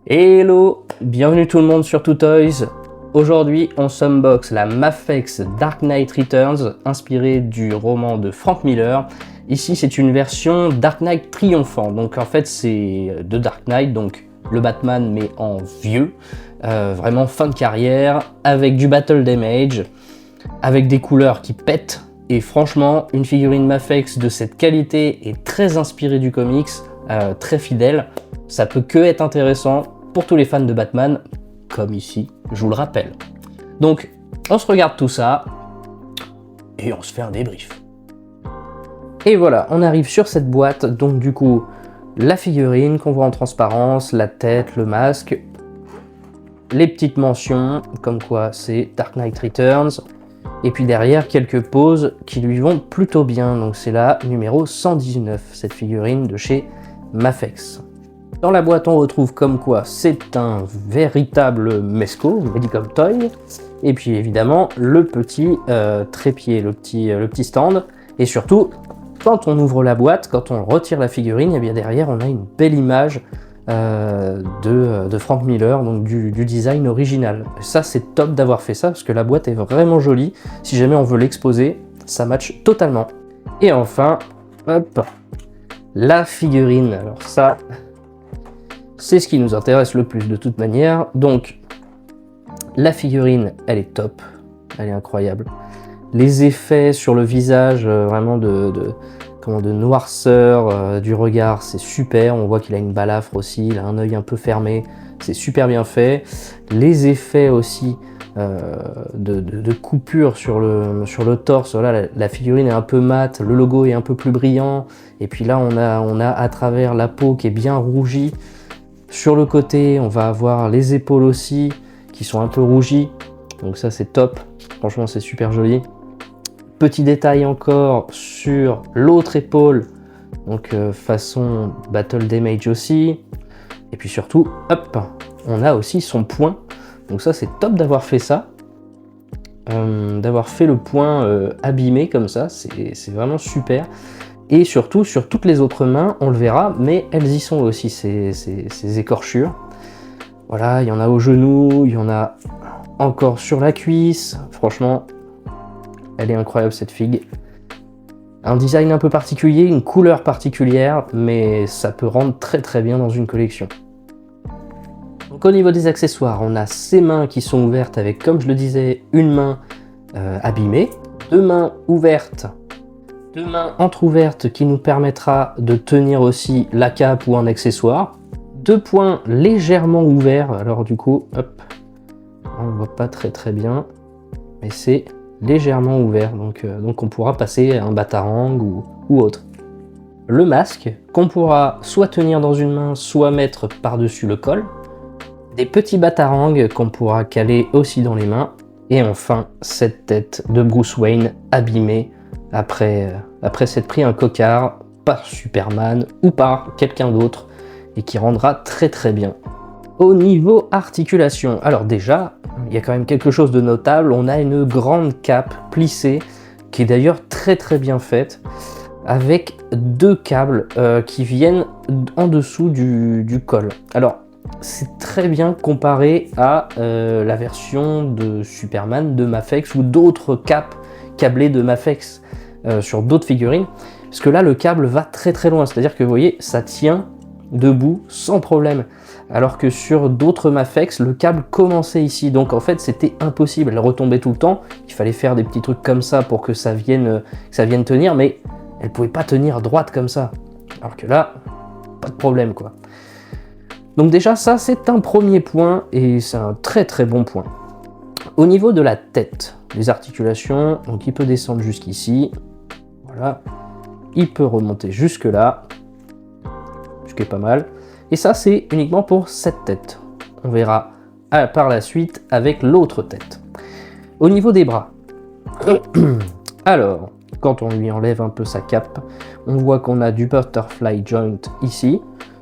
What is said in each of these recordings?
Hello, bienvenue tout le monde sur Two Toys. Aujourd'hui, on s'unbox la Mafex Dark Knight Returns, inspirée du roman de Frank Miller. Ici, c'est une version Dark Knight triomphant. Donc en fait, c'est de Dark Knight, donc le Batman mais en vieux, vraiment fin de carrière, avec du battle damage, avec des couleurs qui pètent. Et franchement, une figurine Mafex de cette qualité est très inspirée du comics, très fidèle. Ça peut que être intéressant pour tous les fans de Batman, comme ici, je vous le rappelle. Donc, on se regarde tout ça, et on se fait un débrief. Et voilà, on arrive sur cette boîte, donc du coup, la figurine qu'on voit en transparence, la tête, le masque, les petites mentions, comme quoi c'est Dark Knight Returns, et puis derrière, quelques poses qui lui vont plutôt bien. Donc c'est la numéro 119, cette figurine de chez Mafex. Dans la boîte, on retrouve comme quoi c'est un véritable Mezco, Medicom Toy, et puis évidemment le petit trépied, le petit stand, et surtout, quand on ouvre la boîte, quand on retire la figurine, et bien derrière on a une belle image de Frank Miller, donc du design original. Et ça, c'est top d'avoir fait ça, parce que la boîte est vraiment jolie. Si jamais on veut l'exposer, ça match totalement. Et enfin, hop, la figurine. Alors ça, c'est ce qui nous intéresse le plus de toute manière. Donc, la figurine, elle est top, elle est incroyable. Les effets sur le visage, vraiment de noirceur du regard, c'est super. On voit qu'il a une balafre aussi, il a un œil un peu fermé, c'est super bien fait. Les effets aussi de coupure sur le torse, voilà, la figurine est un peu mate, le logo est un peu plus brillant, et puis là on a à travers la peau qui est bien rougie. Sur le côté, on va avoir les épaules aussi qui sont un peu rougies, donc ça c'est top, franchement c'est super joli. Petit détail encore sur l'autre épaule, donc façon battle damage aussi. Et puis surtout, hop, on a aussi son poing. Donc ça c'est top d'avoir fait ça, d'avoir fait le poing abîmé comme ça, c'est vraiment super. Et surtout sur toutes les autres mains, on le verra, mais elles y sont aussi, ces écorchures. Voilà, il y en a au genou, il y en a encore sur la cuisse, franchement. Elle est incroyable cette figue. Un design un peu particulier, une couleur particulière, mais ça peut rendre très très bien dans une collection. Donc au niveau des accessoires, on a ces mains qui sont ouvertes avec, comme je le disais, une main abîmée, deux mains ouvertes, deux mains entrouvertes qui nous permettra de tenir aussi la cape ou un accessoire, deux poings légèrement ouverts, alors du coup, hop, on voit pas très très bien, mais c'est légèrement ouvert, donc on pourra passer un batarang ou autre. Le masque, qu'on pourra soit tenir dans une main, soit mettre par-dessus le col. Des petits batarangs qu'on pourra caler aussi dans les mains. Et enfin, cette tête de Bruce Wayne abîmée après s'être pris un cocard par Superman ou par quelqu'un d'autre, et qui rendra très très bien. Au niveau articulation, alors déjà, il y a quand même quelque chose de notable, on a une grande cape plissée, qui est d'ailleurs très très bien faite, avec deux câbles qui viennent en dessous du col. Alors, c'est très bien comparé à la version de Superman de Mafex, ou d'autres capes câblées de Mafex sur d'autres figurines, parce que là, le câble va très très loin, c'est-à-dire que vous voyez, ça tient debout sans problème. Alors que sur d'autres Mafex, le câble commençait ici, donc en fait c'était impossible, elle retombait tout le temps, il fallait faire des petits trucs comme ça pour que ça vienne tenir, mais elle pouvait pas tenir droite comme ça. Alors que là, pas de problème quoi. Donc déjà ça c'est un premier point, et c'est un très très bon point. Au niveau de la tête, les articulations, donc il peut descendre jusqu'ici, voilà, il peut remonter jusque là, ce qui est pas mal. Et ça, c'est uniquement pour cette tête. On verra par la suite avec l'autre tête. Au niveau des bras, alors, quand on lui enlève un peu sa cape, on voit qu'on a du butterfly joint ici.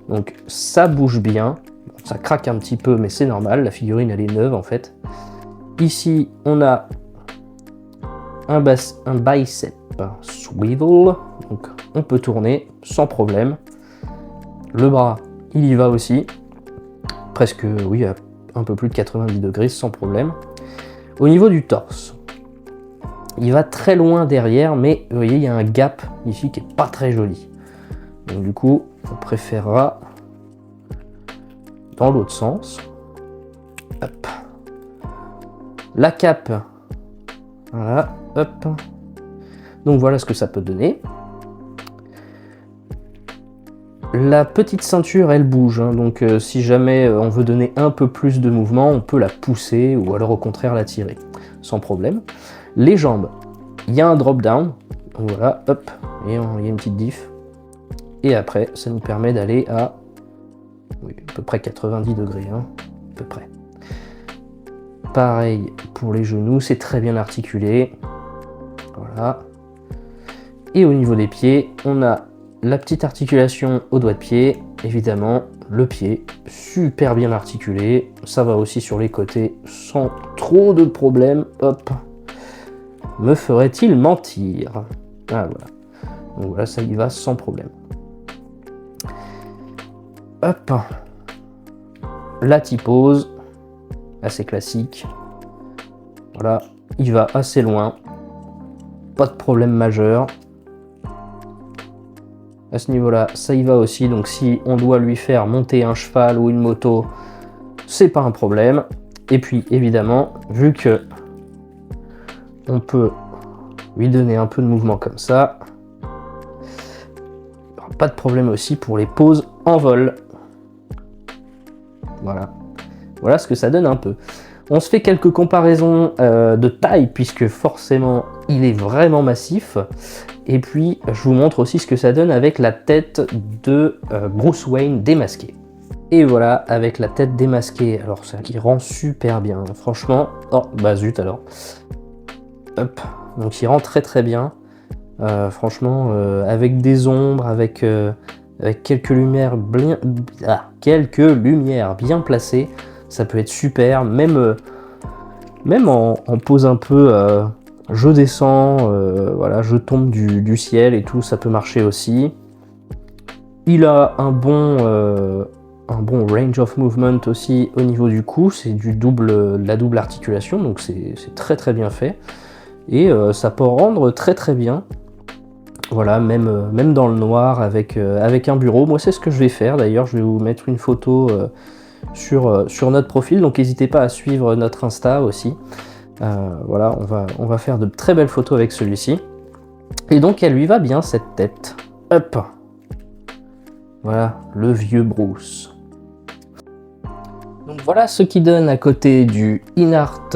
Donc ça bouge bien. Ça craque un petit peu, mais c'est normal. La figurine, elle est neuve en fait. Ici, on a un bicep swivel. Donc on peut tourner sans problème. Le bras, il y va aussi. presque, oui, à un peu plus de 90 degrés sans problème. Au niveau du torse, il va très loin derrière, mais vous voyez, il y a un gap ici qui est pas très joli. Donc du coup, on préférera dans l'autre sens. Hop. La cape, voilà, hop. Donc voilà ce que ça peut donner. La petite ceinture, elle bouge, hein, donc si jamais on veut donner un peu plus de mouvement, on peut la pousser ou alors au contraire la tirer, sans problème. Les jambes, il y a un drop down, donc voilà, hop, et il y a une petite diff. Et après, ça nous permet d'aller à, oui, à peu près 90 degrés, hein, à peu près. Pareil pour les genoux, c'est très bien articulé. Voilà. Et au niveau des pieds, on a la petite articulation au doigt de pied, évidemment, le pied, super bien articulé. Ça va aussi sur les côtés sans trop de problèmes. Hop. Me ferait-il mentir? Ah voilà. Donc voilà, ça y va sans problème. Hop. La typose, assez classique. Voilà, il va assez loin. Pas de problème majeur. À ce niveau-là, ça y va aussi. Donc si on doit lui faire monter un cheval ou une moto, c'est pas un problème. Et puis évidemment, vu que on peut lui donner un peu de mouvement comme ça, pas de problème aussi pour les poses en vol. Voilà. Voilà ce que ça donne un peu. On se fait quelques comparaisons de taille, puisque forcément, il est vraiment massif. Et puis, je vous montre aussi ce que ça donne avec la tête de Bruce Wayne démasqué. Et voilà, avec la tête démasquée, alors ça qui rend super bien, franchement. Oh, bah zut alors. Hop, donc il rend très très bien. Franchement, avec des ombres, avec quelques lumières bien placées, ça peut être super, même en pose un peu, je descends, voilà, je tombe du ciel et tout, ça peut marcher aussi. Il a un bon range of movement aussi au niveau du cou, c'est de la double articulation, donc c'est très très bien fait. Et ça peut rendre très très bien. Voilà, même dans le noir avec un bureau. Moi, c'est ce que je vais faire. D'ailleurs, je vais vous mettre une photo sur notre profil. Donc, n'hésitez pas à suivre notre Insta aussi. Voilà, on va faire de très belles photos avec celui-ci. Et donc, elle lui va bien, cette tête. Hop. Voilà, le vieux Bruce. Donc, voilà ce qui donne à côté du InArt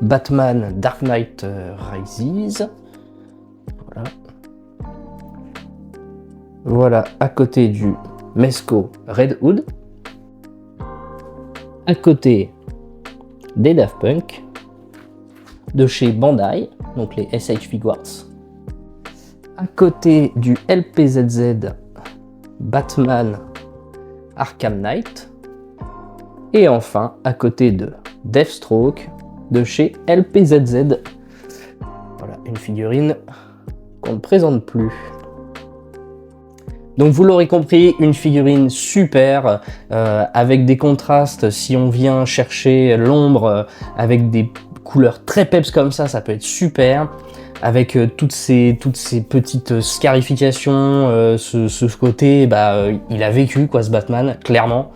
Batman Dark Knight Rises. Voilà. Voilà, à côté du Mezco Red Hood. À côté des Daft Punk. De chez Bandai, donc les SH Figuarts. À côté du LPZZ Batman Arkham Knight. Et enfin, à côté de Deathstroke de chez LPZZ. Voilà, une figurine qu'on ne présente plus. Donc vous l'aurez compris, une figurine super, avec des contrastes, si on vient chercher l'ombre, avec des couleurs très peps comme ça peut être super, avec toutes ces petites scarifications, ce côté, il a vécu quoi ce Batman, clairement.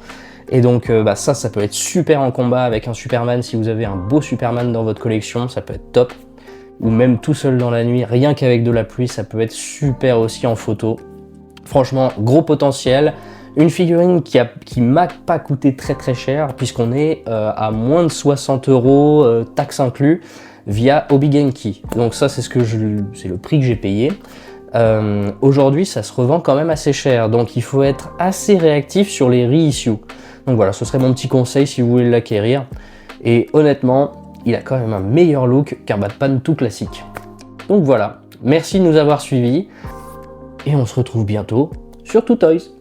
Et donc ça peut être super en combat avec un Superman, si vous avez un beau Superman dans votre collection, ça peut être top. Ou même tout seul dans la nuit, rien qu'avec de la pluie, ça peut être super aussi en photo. Franchement, gros potentiel. Une figurine qui m'a pas coûté très très cher, puisqu'on est à moins de 60 €, taxes inclus, via Obigenki. Donc ça, c'est le prix que j'ai payé. Aujourd'hui, ça se revend quand même assez cher, donc il faut être assez réactif sur les reissues. Donc voilà, ce serait mon petit conseil si vous voulez l'acquérir. Et honnêtement, il a quand même un meilleur look qu'un Batman tout classique. Donc voilà, merci de nous avoir suivis. Et on se retrouve bientôt sur Two Toys.